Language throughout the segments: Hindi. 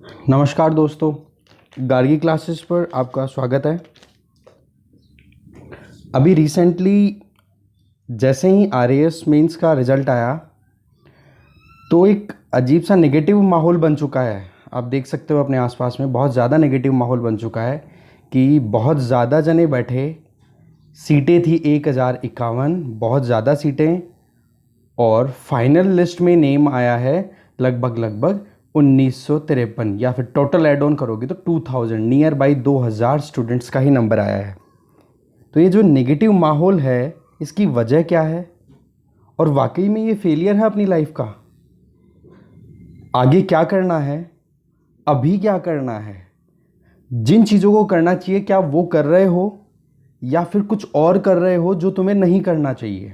नमस्कार दोस्तों, गार्गी क्लासेस पर आपका स्वागत है। अभी रिसेंटली जैसे ही आरएएस मेंस का रिज़ल्ट आया तो एक अजीब सा नेगेटिव माहौल बन चुका है। आप देख सकते हो अपने आसपास में बहुत ज़्यादा नेगेटिव माहौल बन चुका है कि बहुत ज़्यादा जने बैठे, सीटें थी 1051, बहुत ज़्यादा सीटें, और फाइनल लिस्ट में नेम आया है लगभग 1953, या फिर टोटल एड ऑन करोगे तो 2000, नियर बाई 2000 स्टूडेंट्स का ही नंबर आया है। तो ये जो नेगेटिव माहौल है इसकी वजह क्या है, और वाकई में ये फेलियर है अपनी लाइफ का? आगे क्या करना है, अभी क्या करना है, जिन चीज़ों को करना चाहिए क्या वो कर रहे हो, या फिर कुछ और कर रहे हो जो तुम्हें नहीं करना चाहिए?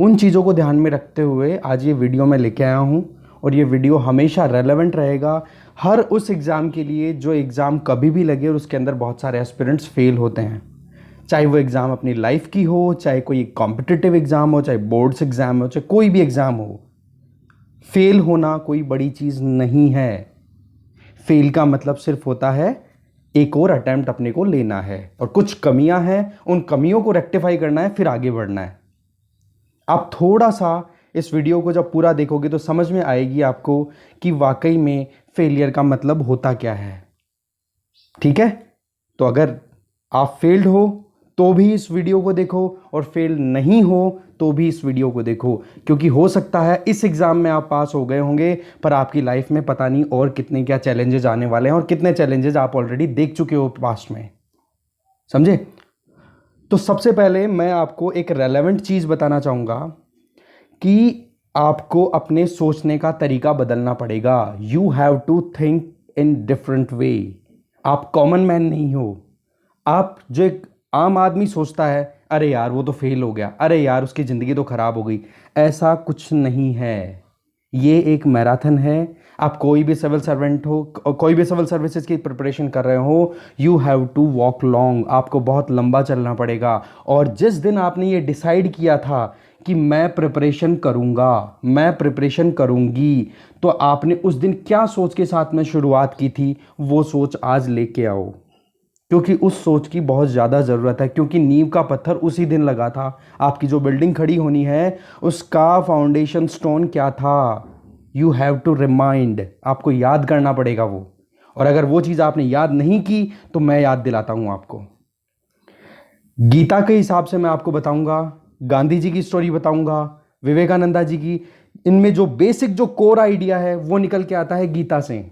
उन चीज़ों को ध्यान में रखते हुए आज ये वीडियो मैं लेके आया हूँ, और ये वीडियो हमेशा रेलेवेंट रहेगा हर उस एग्ज़ाम के लिए जो एग्ज़ाम कभी भी लगे और उसके अंदर बहुत सारे एस्पिरेंट्स फेल होते हैं। चाहे वो एग्ज़ाम अपनी लाइफ की हो, चाहे कोई कॉम्पिटिटिव एग्ज़ाम हो, चाहे बोर्ड्स एग्ज़ाम हो, चाहे कोई भी एग्ज़ाम हो, फेल होना कोई बड़ी चीज़ नहीं है। फेल का मतलब सिर्फ होता है एक और अटैम्प्ट अपने को लेना है, और कुछ कमियां हैं, उन कमियों को रेक्टिफाई करना है, फिर आगे बढ़ना है। आप थोड़ा सा इस वीडियो को जब पूरा देखोगे तो समझ में आएगी आपको कि वाकई में फेलियर का मतलब होता क्या है। ठीक है? तो अगर आप फेल्ड हो तो भी इस वीडियो को देखो, और फेल नहीं हो तो भी इस वीडियो को देखो, क्योंकि हो सकता है इस एग्ज़ाम में आप पास हो गए होंगे पर आपकी लाइफ में पता नहीं और कितने क्या चैलेंजेस आने वाले हैं, और कितने चैलेंजेस आप ऑलरेडी देख चुके हो पास्ट में। समझे? तो सबसे पहले मैं आपको एक रेलेवेंट चीज़ बताना चाहूँगा कि आपको अपने सोचने का तरीका बदलना पड़ेगा। You have to think in different way. आप कॉमन मैन नहीं हो। आप जो एक आम आदमी सोचता है, अरे यार वो तो फेल हो गया, अरे यार उसकी ज़िंदगी तो ख़राब हो गई, ऐसा कुछ नहीं है। ये एक मैराथन है। आप कोई भी सिविल सर्वेंट हो, कोई भी सिविल सर्विसेज की प्रिपरेशन कर रहे हो, you have to walk long. आपको बहुत लंबा चलना पड़ेगा। और जिस दिन आपने ये डिसाइड किया था कि मैं प्रिपरेशन करूँगा, मैं प्रिपरेशन करूँगी, तो आपने उस दिन क्या सोच के साथ में शुरुआत की थी, वो सोच आज लेके आओ, क्योंकि उस सोच की बहुत ज़्यादा ज़रूरत है। क्योंकि नींव का पत्थर उसी दिन लगा था। आपकी जो बिल्डिंग खड़ी होनी है उसका फाउंडेशन स्टोन क्या था, यू हैव टू रिमाइंड। आपको याद करना पड़ेगा वो। और अगर वो चीज़ आपने याद नहीं की तो मैं याद दिलाता हूँ आपको। गीता के हिसाब से मैं आपको बताऊंगा, गांधी जी की स्टोरी बताऊंगा, विवेकानंदा जी की। इनमें जो बेसिक जो कोर आइडिया है वो निकल के आता है गीता से।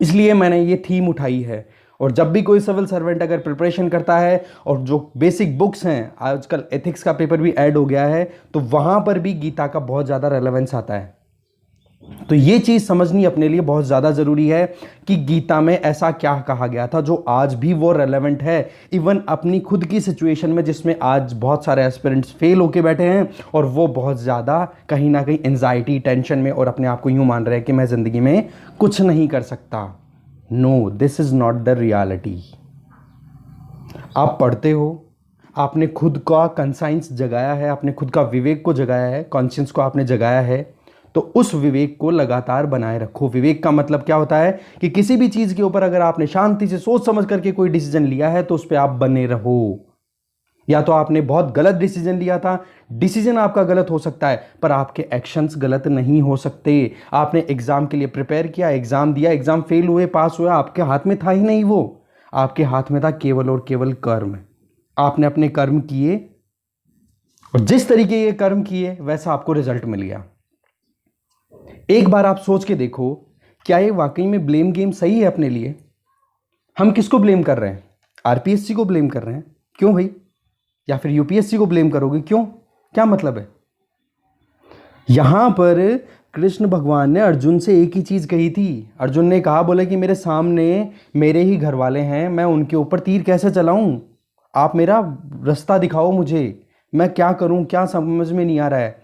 इसलिए मैंने ये थीम उठाई है। और जब भी कोई सिविल सर्वेंट अगर प्रिपरेशन करता है, और जो बेसिक बुक्स हैं, आजकल एथिक्स का पेपर भी ऐड हो गया है, तो वहाँ पर भी गीता का बहुत ज़्यादा रेलेवेंस आता है। तो ये चीज़ समझनी अपने लिए बहुत ज़्यादा ज़रूरी है कि गीता में ऐसा क्या कहा गया था जो आज भी वो रेलेवेंट है, इवन अपनी खुद की सिचुएशन में, जिसमें आज बहुत सारे एस्पिरेंट्स फेल होके बैठे हैं और वो बहुत ज़्यादा कहीं ना कहीं एंजाइटी, टेंशन में, और अपने आप को यूँ मान रहे हैं कि मैं ज़िंदगी में कुछ नहीं कर सकता। No, this is not the reality. आप पढ़ते हो, आपने खुद का कंसाइंस जगाया है, आपने खुद का विवेक को जगाया है, कॉन्शियस को आपने जगाया है, तो उस विवेक को लगातार बनाए रखो। विवेक का मतलब क्या होता है कि किसी भी चीज़ के ऊपर अगर आपने शांति से सोच समझ करके कोई डिसीजन लिया है तो उस पर आप बने रहो। या तो आपने बहुत गलत डिसीजन लिया था, डिसीजन आपका गलत हो सकता है पर आपके एक्शंस गलत नहीं हो सकते। आपने एग्जाम के लिए प्रिपेयर किया, एग्जाम दिया, एग्जाम फेल हुए, पास हुआ, आपके हाथ में था ही नहीं वो। आपके हाथ में था केवल और केवल कर्म। आपने अपने कर्म किए, और जिस तरीके ये कर्म किए वैसा आपको रिजल्ट मिल गया। एक बार आप सोच के देखो, क्या ये वाकई में ब्लेम गेम सही है अपने लिए? हम किसको ब्लेम कर रहे हैं? आरपीएससी को ब्लेम कर रहे हैं। क्यों भाई? या फिर यूपीएससी को ब्लेम करोगे? क्यों? क्या मतलब है? यहां पर कृष्ण भगवान ने अर्जुन से एक ही चीज कही थी। अर्जुन ने कहा, बोले कि मेरे सामने मेरे ही घर वाले हैं, मैं उनके ऊपर तीर कैसे चलाऊं? आप मेरा रास्ता दिखाओ मुझे, मैं क्या करूं, क्या समझ में नहीं आ रहा है।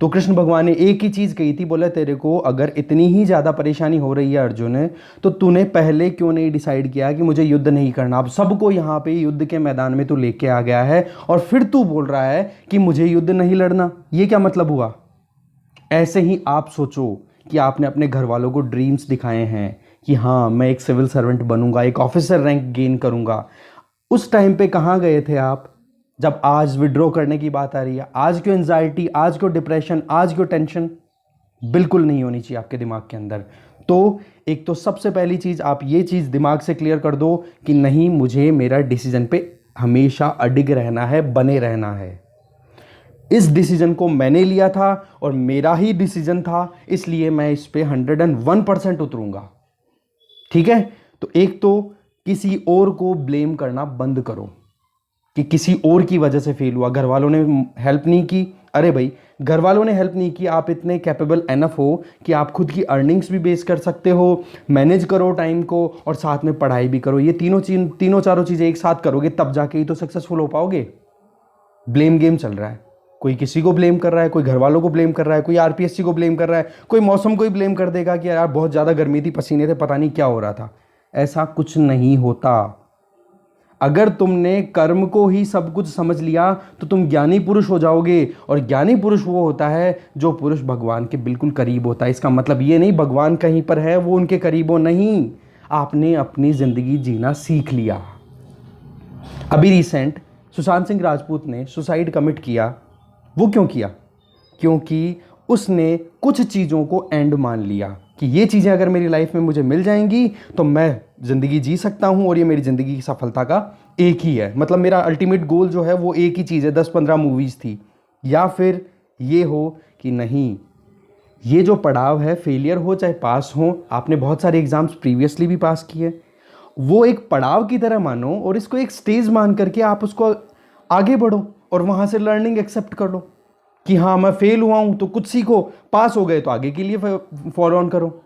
तो कृष्ण भगवान ने एक ही चीज़ कही थी, बोले तेरे को अगर इतनी ही ज़्यादा परेशानी हो रही है अर्जुन, तो तूने पहले क्यों नहीं डिसाइड किया कि मुझे युद्ध नहीं करना? अब सबको यहाँ पे युद्ध के मैदान में तू लेके आ गया है और फिर तू बोल रहा है कि मुझे युद्ध नहीं लड़ना। ये क्या मतलब हुआ? ऐसे ही आप सोचो कि आपने अपने घर वालों को ड्रीम्स दिखाए हैं कि हाँ मैं एक सिविल सर्वेंट बनूंगा, एक ऑफिसर रैंक गेन करूंगा। उस टाइम पे कहाँ गए थे आप जब आज विड्रॉ करने की बात आ रही है? आज क्यों एंजाइटी, आज क्यों डिप्रेशन, आज क्यों टेंशन? बिल्कुल नहीं होनी चाहिए आपके दिमाग के अंदर। तो एक तो सबसे पहली चीज़ आप ये चीज़ दिमाग से क्लियर कर दो कि नहीं, मुझे मेरा डिसीजन पे हमेशा अडिग रहना है, बने रहना है। इस डिसीजन को मैंने लिया था और मेरा ही डिसीजन था, इसलिए मैं इस पे 101% उतरूंगा। ठीक है? तो एक तो किसी और को ब्लेम करना बंद करो कि किसी और की वजह से फेल हुआ, घर वालों ने हेल्प नहीं की। अरे भाई, घर वालों ने हेल्प नहीं की, आप इतने कैपेबल एनफ हो कि आप खुद की अर्निंग्स भी बेस कर सकते हो, मैनेज करो टाइम को और साथ में पढ़ाई भी करो। ये तीनों चारों चीज़ें एक साथ करोगे तब जाके ही तो सक्सेसफुल हो पाओगे। ब्लेम गेम चल रहा है, कोई किसी को ब्लेम कर रहा है, कोई घर वालों को ब्लेम कर रहा है, कोई आरपीएससी को ब्लेम कर रहा है, कोई मौसम को ही ब्लेम कर देगा कि यार बहुत ज़्यादा गर्मी थी, पसीने थे, पता नहीं क्या हो रहा था। ऐसा कुछ नहीं होता। अगर तुमने कर्म को ही सब कुछ समझ लिया तो तुम ज्ञानी पुरुष हो जाओगे, और ज्ञानी पुरुष वो होता है जो पुरुष भगवान के बिल्कुल करीब होता है। इसका मतलब ये नहीं भगवान कहीं पर है वो उनके करीब हो, नहीं, आपने अपनी ज़िंदगी जीना सीख लिया। अभी रिसेंट सुशांत सिंह राजपूत ने सुसाइड कमिट किया। वो क्यों किया? क्योंकि उसने कुछ चीज़ों को एंड मान लिया कि ये चीज़ें अगर मेरी लाइफ में मुझे मिल जाएंगी तो मैं ज़िंदगी जी सकता हूँ, और ये मेरी ज़िंदगी की सफलता का एक ही है, मतलब मेरा अल्टीमेट गोल जो है वो एक ही चीज़ है। 10-15 मूवीज़ थी, या फिर ये हो कि नहीं, ये जो पड़ाव है, फेलियर हो चाहे पास हो, आपने बहुत सारे एग्ज़ाम्स प्रीवियसली भी पास किए, वो एक पड़ाव की तरह मानो और इसको एक स्टेज मान करके आप उसको आगे बढ़ो और वहाँ से लर्निंग एक्सेप्ट कर लो कि हाँ मैं फेल हुआ हूँ तो कुछ सीखो, पास हो गए तो आगे के लिए फॉलो ऑन करो।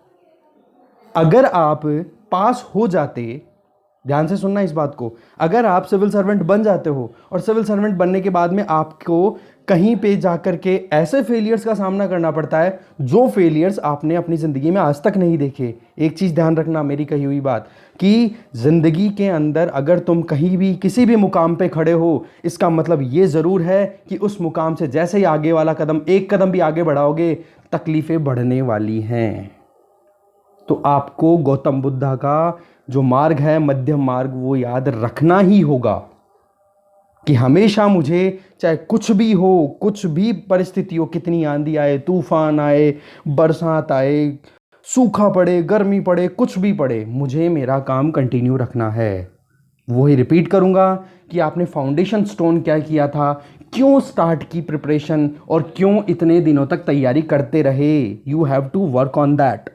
अगर आप पास हो जाते, ध्यान से सुनना इस बात को, अगर आप सिविल सर्वेंट बन जाते हो और सिविल सर्वेंट बनने के बाद में आपको कहीं पे जाकर के ऐसे फेलियर्स का सामना करना पड़ता है जो फेलियर्स आपने अपनी ज़िंदगी में आज तक नहीं देखे। एक चीज़ ध्यान रखना, मेरी कही हुई बात, कि ज़िंदगी के अंदर अगर तुम कहीं भी किसी भी मुकाम पे खड़े हो, इसका मतलब ये ज़रूर है कि उस मुकाम से जैसे ही आगे वाला कदम, एक कदम भी आगे बढ़ाओगे, तकलीफ़ें बढ़ने वाली हैं। तो आपको गौतम बुद्धा का जो मार्ग है, मध्यम मार्ग, वो याद रखना ही होगा कि हमेशा मुझे चाहे कुछ भी हो, कुछ भी परिस्थिति हो, कितनी आंधी आए, तूफान आए, बरसात आए, सूखा पड़े, गर्मी पड़े, कुछ भी पड़े, मुझे मेरा काम कंटिन्यू रखना है। वही रिपीट करूँगा कि आपने फाउंडेशन स्टोन क्या किया था, क्यों स्टार्ट की प्रिपरेशन और क्यों इतने दिनों तक तैयारी करते रहे। You have to work on that.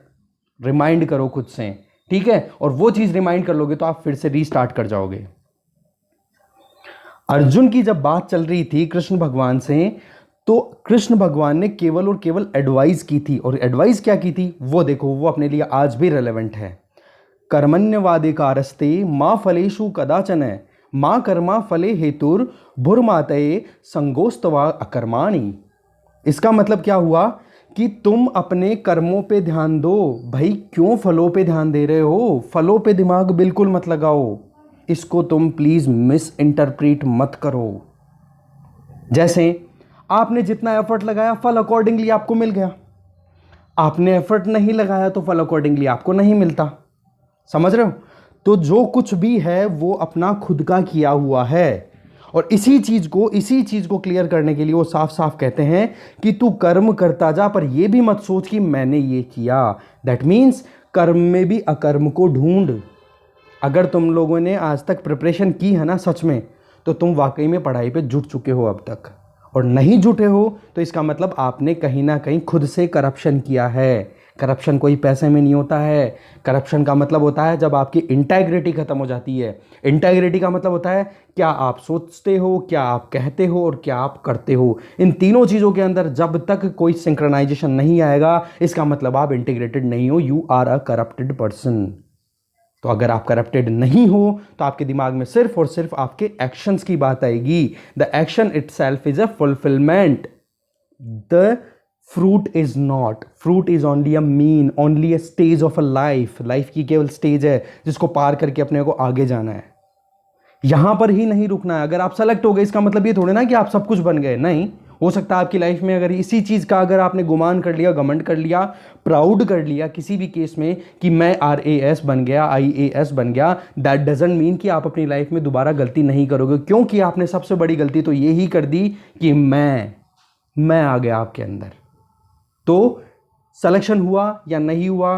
Remind करो खुद से, ठीक है? और वो चीज़ रिमाइंड कर लोगे तो आप फिर से रीस्टार्ट कर जाओगे। अर्जुन की जब बात चल रही थी कृष्ण भगवान से, तो कृष्ण भगवान ने केवल और केवल एडवाइस की थी, और एडवाइस क्या की थी वो देखो, वो अपने लिए आज भी रेलेवेंट है। कर्मण्यवादिकारस्ते माँ फलेषु कदाचन माँ कर्मा फले हेतुर भुर्मातये संगोस्तवा अकर्माणि। इसका मतलब क्या हुआ कि तुम अपने कर्मों पे ध्यान दो। भाई क्यों फलों पे ध्यान दे रहे हो? फलों पे दिमाग बिल्कुल मत लगाओ, इसको तुम प्लीज़ मिस इंटरप्रेट मत करो। जैसे आपने जितना एफर्ट लगाया फल अकॉर्डिंगली आपको मिल गया, आपने एफर्ट नहीं लगाया तो फल अकॉर्डिंगली आपको नहीं मिलता। समझ रहे हो? तो जो कुछ भी है वो अपना खुद का किया हुआ है, और इसी चीज़ को क्लियर करने के लिए वो साफ साफ कहते हैं कि तू कर्म करता जा, पर ये भी मत सोच कि मैंने ये किया। दैट मीन्स कर्म में भी अकर्म को ढूंढ। अगर तुम लोगों ने आज तक प्रिपरेशन की है ना सच में, तो तुम वाकई में पढ़ाई पे जुट चुके हो अब तक, और नहीं जुटे हो तो इसका मतलब आपने कहीं ना कहीं खुद से करप्शन किया है। करप्शन कोई पैसे में नहीं होता है। करप्शन का मतलब होता है जब आपकी इंटेग्रिटी खत्म हो जाती है। इंटेग्रिटी का मतलब होता है क्या आप सोचते हो, क्या आप कहते हो और क्या आप करते हो। इन तीनों चीज़ों के अंदर जब तक कोई सिंक्रोनाइजेशन नहीं आएगा, इसका मतलब आप इंटीग्रेटेड नहीं हो, you are a corrupted person. तो अगर आप करप्टेड नहीं हो तो आपके दिमाग में सिर्फ और सिर्फ आपके एक्शंस की बात आएगी। The action itself is a fulfilment, the fruit is not. Fruit is only a mean, only a stage of a life. Life की केवल स्टेज है जिसको पार करके अपने को आगे जाना है, यहां पर ही नहीं रुकना है। अगर आप सेलेक्ट हो गए इसका मतलब ये थोड़े ना कि आप सब कुछ बन गए, नहीं, हो सकता है आपकी लाइफ में अगर इसी चीज़ का अगर आपने गुमान कर लिया, घमंड कर लिया, प्राउड कर लिया किसी भी केस में कि मैं RAS बन गया, IAS बन गया, दैट डजंट मीन कि आप अपनी लाइफ में दोबारा गलती नहीं करोगे, क्योंकि आपने सबसे बड़ी गलती तो यही कर दी कि मैं आ गया आपके अंदर। तो सिलेक्शन हुआ या नहीं हुआ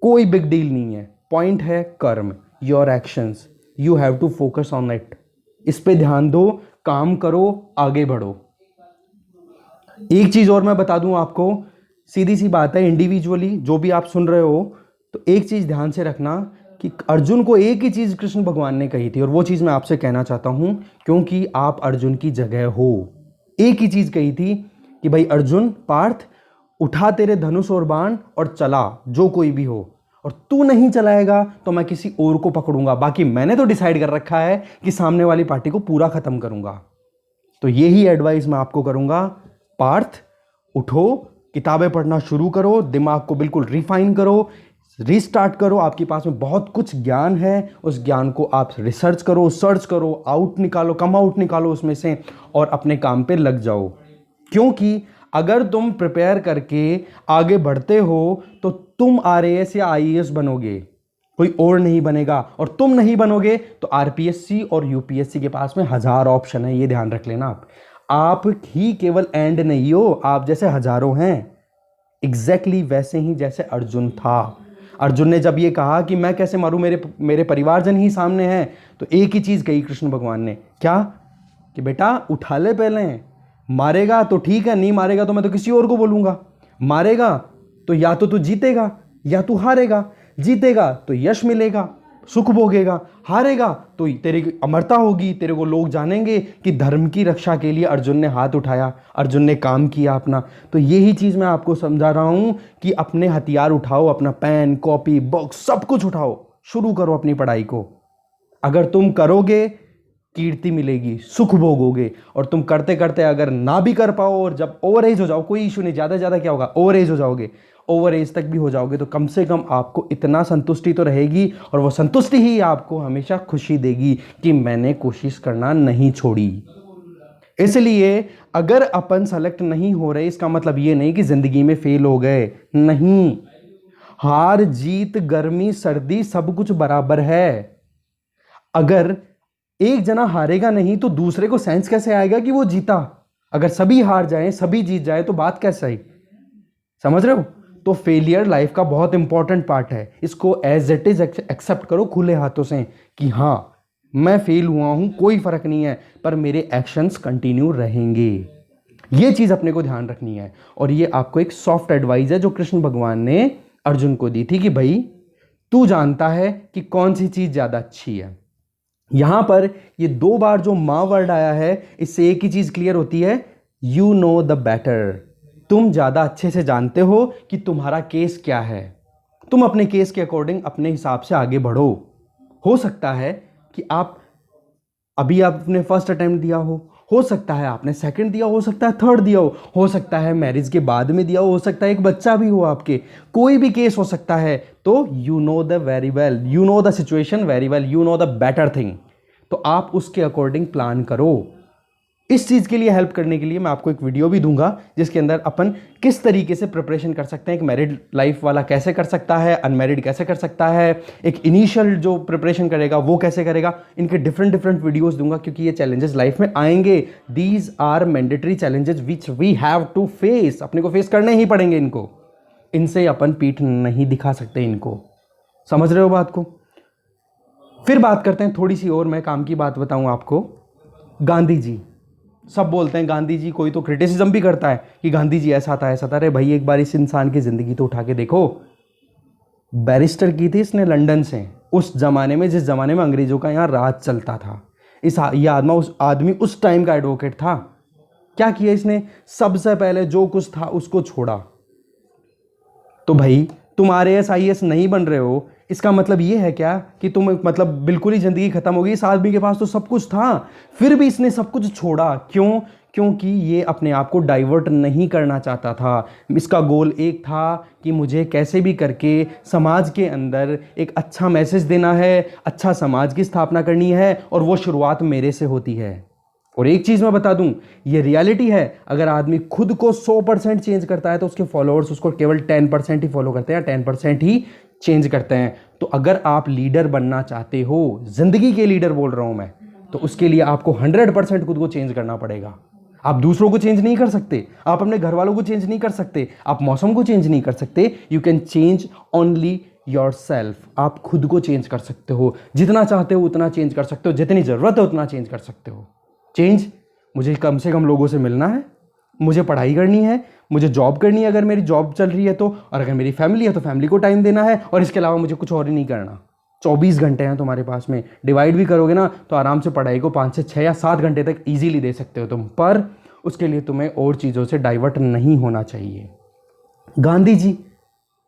कोई बिग डील नहीं है, पॉइंट है कर्म, your actions, you have to focus on it. इस पे ध्यान दो, काम करो, आगे बढ़ो। एक चीज और मैं बता दूं आपको, सीधी सी बात है, इंडिविजुअली जो भी आप सुन रहे हो तो एक चीज ध्यान से रखना कि अर्जुन को एक ही चीज कृष्ण भगवान ने कही थी, और वो चीज मैं आपसे कहना चाहता हूं क्योंकि आप अर्जुन की जगह हो। एक ही चीज कही थी कि भाई अर्जुन, पार्थ, उठा तेरे धनुष और बाण और चला, जो कोई भी हो, और तू नहीं चलाएगा तो मैं किसी और को पकड़ूंगा, बाकी मैंने तो डिसाइड कर रखा है कि सामने वाली पार्टी को पूरा खत्म करूंगा। तो यही एडवाइस मैं आपको करूंगा, पार्थ उठो, किताबें पढ़ना शुरू करो, दिमाग को बिल्कुल रिफाइन करो, रीस्टार्ट करो। आपके पास में बहुत कुछ ज्ञान है, उस ज्ञान को आप रिसर्च करो, सर्च करो, आउट निकालो, कम आउट निकालो उसमें से, और अपने काम पे लग जाओ। क्योंकि अगर तुम प्रिपेयर करके आगे बढ़ते हो तो तुम RAS या IAS बनोगे, कोई और नहीं बनेगा, और तुम नहीं बनोगे तो RPSC और UPSC के पास में 1000 ऑप्शन है, ये ध्यान रख लेना। आप ही केवल एंड नहीं हो, आप जैसे हजारों हैं, एग्जैक्टली वैसे ही जैसे अर्जुन था। अर्जुन ने जब ये कहा कि मैं कैसे मारूं, मेरे परिवारजन ही सामने हैं, तो एक ही चीज कही कृष्ण भगवान ने, क्या कि बेटा उठा ले, पहले मारेगा तो ठीक है, नहीं मारेगा तो मैं तो किसी और को बोलूंगा। मारेगा तो या तो तू जीतेगा या तू हारेगा, जीतेगा तो यश मिलेगा, सुख भोगेगा, हारेगा तो तेरी अमरता होगी, तेरे को लोग जानेंगे कि धर्म की रक्षा के लिए अर्जुन ने हाथ उठाया, अर्जुन ने काम किया अपना। तो यही चीज मैं आपको समझा रहा हूं कि अपने हथियार उठाओ, अपना पेन, कॉपी, बॉक्स सब कुछ उठाओ, शुरू करो अपनी पढ़ाई को। अगर तुम करोगे कीर्ति मिलेगी, सुख भोगोगे, और तुम करते करते अगर ना भी कर पाओ और जब ओवर एज हो जाओ, कोई इशू नहीं, ज्यादा ज्यादा क्या होगा, ओवर एज हो जाओगे, ओवर एज तक भी हो जाओगे तो कम से कम आपको इतना संतुष्टि तो रहेगी, और वो संतुष्टि ही आपको हमेशा खुशी देगी कि मैंने कोशिश करना नहीं छोड़ी। इसलिए अगर अपन सेलेक्ट नहीं हो रहे, इसका मतलब ये नहीं कि जिंदगी में फेल हो गए, नहीं। हार जीत, गर्मी सर्दी, सब कुछ बराबर है। अगर एक जना हारेगा नहीं तो दूसरे को सेंस कैसे आएगा कि वो जीता? अगर सभी हार जाएं, सभी जीत जाए तो बात कैसे आई? समझ रहे हो? तो फेलियर लाइफ का बहुत इंपॉर्टेंट पार्ट है, इसको एज इट इज एक्सेप्ट करो खुले हाथों से कि हाँ मैं फेल हुआ हूं, कोई फर्क नहीं है, पर मेरे एक्शंस कंटिन्यू रहेंगे। ये चीज अपने को ध्यान रखनी है, और ये आपको एक सॉफ्ट एडवाइस है जो कृष्ण भगवान ने अर्जुन को दी थी कि भाई तू जानता है कि कौन सी चीज ज्यादा अच्छी है। यहां पर ये 2 बार जो मां वर्ड आया है, इससे एक ही चीज क्लियर होती है, यू नो द बेटर। तुम ज्यादा अच्छे से जानते हो कि तुम्हारा केस क्या है, तुम अपने केस के अकॉर्डिंग अपने हिसाब से आगे बढ़ो। हो सकता है कि आप अभी आपने फर्स्ट अटेम्प्ट दिया हो सकता है आपने सेकंड दिया, हो सकता है थर्ड दिया हो सकता है मैरिज के बाद में दिया हो सकता है एक बच्चा भी हो आपके, कोई भी केस हो सकता है। तो you know the very well, you know the situation very well, you know the better thing. तो आप उसके अकॉर्डिंग प्लान करो। इस चीज के लिए हेल्प करने के लिए मैं आपको एक वीडियो भी दूंगा जिसके अंदर अपन किस तरीके से प्रिपरेशन कर सकते हैं, एक मैरिड लाइफ वाला कैसे कर सकता है, अनमैरिड कैसे कर सकता है, एक इनिशियल जो प्रिपरेशन करेगा वो कैसे करेगा, इनके डिफरेंट डिफरेंट वीडियोस दूंगा क्योंकि ये चैलेंजेस लाइफ में आएंगे। These are mandatory challenges which we have to face, अपने को फेस करने ही पड़ेंगे इनको, इनसे अपन पीठ नहीं दिखा सकते इनको। समझ रहे हो बात को? फिर बात करते हैं थोड़ी सी और, मैं काम की बात बताऊं आपको। गांधी जी, सब बोलते हैं गांधी जी, कोई तो क्रिटिसिज्म भी करता है कि गांधी जी ऐसा था ऐसा था। अरे भाई एक बार इस इंसान की जिंदगी तो उठा के देखो। बैरिस्टर की थी इसने लंदन से, उस जमाने में जिस जमाने में अंग्रेजों का यहाँ राज चलता था। ये आदमी उस टाइम का एडवोकेट था। क्या किया इसने? सबसे पहले जो कुछ था उसको छोड़ा। तो भाई तुम RAS IAS नहीं बन रहे हो, इसका मतलब ये है क्या कि तुम मतलब बिल्कुल ही जिंदगी खत्म हो गई? इस आदमी के पास तो सब कुछ था, फिर भी इसने सब कुछ छोड़ा। क्यों? क्योंकि ये अपने आप को डाइवर्ट नहीं करना चाहता था। इसका गोल एक था कि मुझे कैसे भी करके समाज के अंदर एक अच्छा मैसेज देना है, अच्छा समाज की स्थापना करनी है, और वो शुरुआत मेरे से होती है। और एक चीज मैं बता दूं, ये रियलिटी है, अगर आदमी खुद को 100% चेंज करता है तो उसके फॉलोअर्स उसको केवल 10% ही फॉलो करते हैं, 10% ही चेंज करते हैं। तो अगर आप लीडर बनना चाहते हो, जिंदगी के लीडर बोल रहा हूं मैं, तो उसके लिए आपको 100% खुद को चेंज करना पड़ेगा। आप दूसरों को चेंज नहीं कर सकते, आप अपने घर वालों को चेंज नहीं कर सकते, आप मौसम को चेंज नहीं कर सकते। You can change only your self. आप खुद को चेंज कर सकते हो, जितना चाहते हो उतना चेंज कर सकते हो, जितनी ज़रूरत है उतना चेंज कर सकते हो। चेंज, मुझे कम से कम लोगों से मिलना है, मुझे पढ़ाई करनी है, मुझे जॉब करनी है अगर मेरी जॉब चल रही है तो, और अगर मेरी फैमिली है तो फैमिली को टाइम देना है, और इसके अलावा मुझे कुछ और ही नहीं करना। 24 घंटे हैं तुम्हारे पास में, डिवाइड भी करोगे ना तो आराम से पढ़ाई को 5 से 6 या 7 घंटे तक ईजिली दे सकते हो तुम, पर उसके लिए तुम्हें और चीज़ों से डाइवर्ट नहीं होना चाहिए। गांधी जी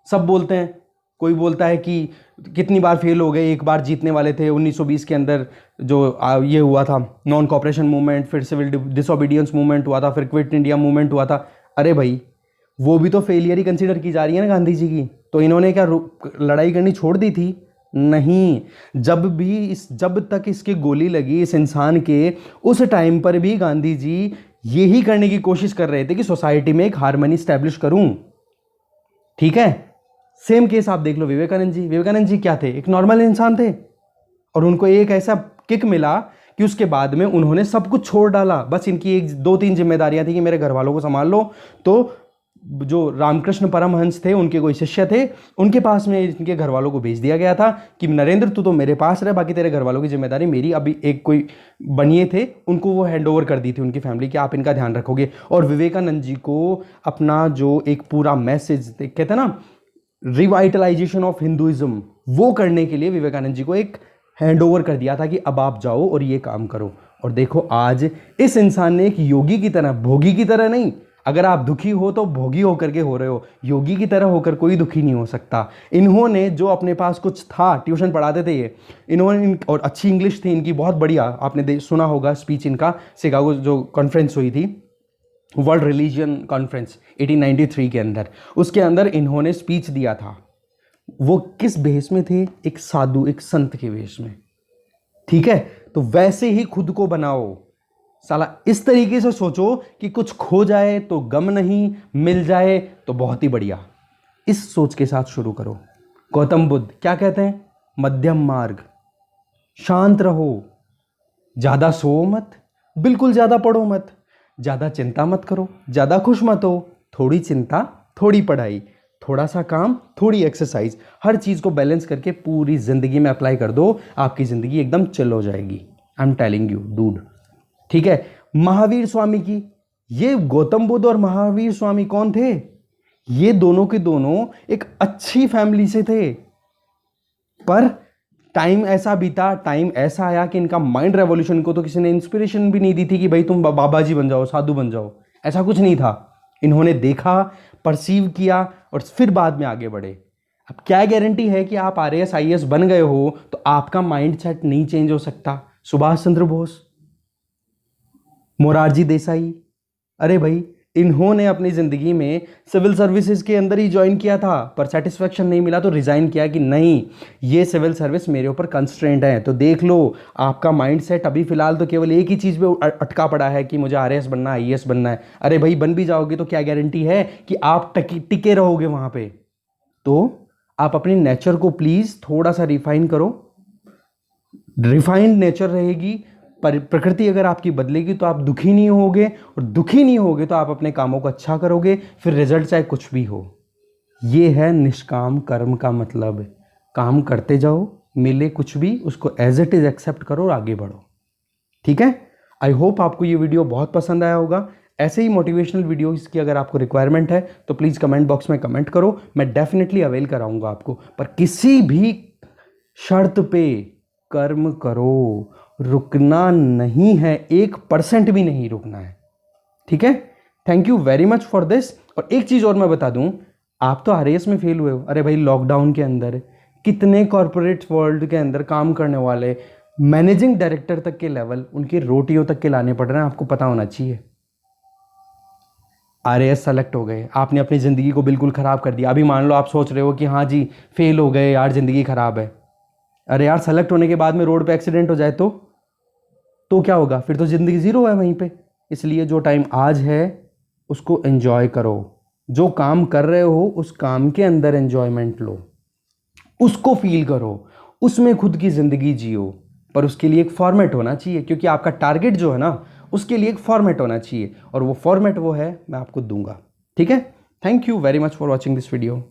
सब बोलते हैं, कोई बोलता है कि कितनी बार फेल हो गए, एक बार जीतने वाले थे 1920 के अंदर, जो ये हुआ था नॉन कॉपरेशन मूवमेंट, फिर सिविल डिसोबीडियंस मूवमेंट हुआ था, फिर क्विट इंडिया मूवमेंट हुआ था। अरे भाई, वो भी तो फेलियर ही कंसीडर की जा रही है ना गांधी जी की। तो इन्होंने क्या लड़ाई करनी छोड़ दी थी? नहीं। जब तक इसकी गोली लगी इस इंसान के, उस टाइम पर भी गांधी जी यही करने की कोशिश कर रहे थे कि सोसाइटी में एक हार्मनी स्टैब्लिश करूं। ठीक है, सेम केस आप देख लो विवेकानंद जी। विवेकानंद जी क्या थे? एक नॉर्मल इंसान थे, और उनको एक ऐसा किक मिला कि उसके बाद में उन्होंने सब कुछ छोड़ डाला। बस इनकी एक 2-3 जिम्मेदारियां थी कि मेरे घर वालों को संभाल लो। तो जो रामकृष्ण परमहंस थे, उनके कोई शिष्य थे, उनके पास में इनके घर वालों को भेज दिया गया था कि नरेंद्र तू तो मेरे पास रहे, बाकी तेरे घर वालों की जिम्मेदारी मेरी। अभी एक कोई बनिए थे, उनको वो हैंड ओवर कर दी थी उनकी फैमिली कि आप इनका ध्यान रखोगे। और विवेकानंद जी को अपना जो एक पूरा मैसेज कहते हैं ना, रिवाइटलाइजेशन ऑफ हिंदुइज्म, वो करने के लिए विवेकानंद जी को एक हैंड ओवर कर दिया था कि अब आप जाओ और ये काम करो। और देखो आज इस इंसान ने एक योगी की तरह, भोगी की तरह नहीं, अगर आप दुखी हो तो भोगी होकर के हो रहे हो, योगी की तरह होकर कोई दुखी नहीं हो सकता। इन्होंने जो अपने पास कुछ था, ट्यूशन पढ़ाते थे ये, इन्होंने और अच्छी इंग्लिश थी इनकी बहुत बढ़िया। आपने सुना होगा स्पीच इनका, शिकागो जो कॉन्फ्रेंस हुई थी, वर्ल्ड रिलीजियन कॉन्फ्रेंस 1893 के अंदर, उसके अंदर इन्होंने स्पीच दिया था। वो किस भेष में थे? एक साधु, एक संत के वेश में। ठीक है, तो वैसे ही खुद को बनाओ साला। इस तरीके से सोचो कि कुछ खो जाए तो गम नहीं, मिल जाए तो बहुत ही बढ़िया। इस सोच के साथ शुरू करो। गौतम बुद्ध क्या कहते हैं? मध्यम मार्ग, शांत रहो, ज्यादा सो मत, बिल्कुल ज्यादा पढ़ो मत, ज्यादा चिंता मत करो, ज्यादा खुश मत हो, थोड़ी चिंता थोड़ी पढ़ाई, थोड़ा सा काम थोड़ी एक्सरसाइज, हर चीज को बैलेंस करके पूरी जिंदगी में अप्लाई कर दो, आपकी जिंदगी एकदम चिल हो जाएगी। I am telling you dude. ठीक है, महावीर स्वामी की, ये गौतम बुद्ध और महावीर स्वामी कौन थे? ये दोनों के दोनों एक अच्छी फैमिली से थे, पर टाइम ऐसा बीता, टाइम ऐसा आया कि इनका माइंड रेवोल्यूशन को तो किसी ने इंस्पिरेशन भी नहीं दी थी कि भाई तुम बाबा जी बन जाओ, साधु बन जाओ, ऐसा कुछ नहीं था। इन्होंने देखा, परसीव किया और फिर बाद में आगे बढ़े। अब क्या गारंटी है कि आप आरएएस आईएएस बन गए हो तो आपका माइंड सेट नहीं चेंज हो सकता? सुभाष चंद्र बोस, मोरारजी देसाई, अरे भाई इन्होंने अपनी ज़िंदगी में सिविल सर्विसेज के अंदर ही ज्वाइन किया था, पर सेटिस्फैक्शन नहीं मिला तो रिज़ाइन किया कि नहीं, ये सिविल सर्विस मेरे ऊपर कंस्ट्रेंट है। तो देख लो, आपका माइंडसेट अभी फ़िलहाल तो केवल एक ही चीज़ पे अटका पड़ा है कि मुझे आरएएस बनना है, आईएएस बनना है। अरे भाई बन भी जाओगे तो क्या गारंटी है कि आप टिके रहोगे वहाँ पर? तो आप अपने नेचर को प्लीज़ थोड़ा सा रिफाइन करो। रिफाइंड नेचर रहेगी, पर प्रकृति अगर आपकी बदलेगी तो आप दुखी नहीं होगे, और दुखी नहीं होगे तो आप अपने कामों को अच्छा करोगे, फिर रिजल्ट चाहे कुछ भी हो। ये है निष्काम कर्म का मतलब। काम करते जाओ, मिले कुछ भी उसको एज इट इज एक्सेप्ट करो और आगे बढ़ो। ठीक है, आई होप आपको ये वीडियो बहुत पसंद आया होगा। ऐसे ही मोटिवेशनल वीडियोस की अगर आपको रिक्वायरमेंट है तो प्लीज़ कमेंट बॉक्स में कमेंट करो, मैं डेफिनेटली अवेल कराऊंगा आपको। पर किसी भी शर्त पे कर्म करो, रुकना नहीं है, 1% भी नहीं रुकना है। ठीक है, thank you very much for this. और एक चीज़ और मैं बता दूं, आप तो आरएएस में फेल हुए हो। अरे भाई लॉकडाउन के अंदर कितने कॉरपोरेट वर्ल्ड के अंदर काम करने वाले मैनेजिंग डायरेक्टर तक के लेवल, उनके रोटियों तक के लाने पड़ रहे हैं, आपको पता होना चाहिए। आरएएस सेलेक्ट हो गए, आपने अपनी ज़िंदगी को बिल्कुल ख़राब कर दिया। अभी मान लो आप सोच रहे हो कि हाँ जी फेल हो गए यार, ज़िंदगी ख़राब है। अरे यार सेलेक्ट होने के बाद में रोड पे एक्सीडेंट हो जाए तो तो क्या होगा, फिर तो ज़िंदगी ज़ीरो है वहीं पे। इसलिए जो टाइम आज है उसको एंजॉय करो, जो काम कर रहे हो उस काम के अंदर एंजॉयमेंट लो, उसको फील करो, उसमें खुद की ज़िंदगी जियो। पर उसके लिए एक फॉर्मेट होना चाहिए, क्योंकि आपका टारगेट जो है ना उसके लिए एक फॉर्मेट होना चाहिए, और वो फॉर्मेट वो है मैं आपको दूंगा। ठीक है, thank you very much for watching this video.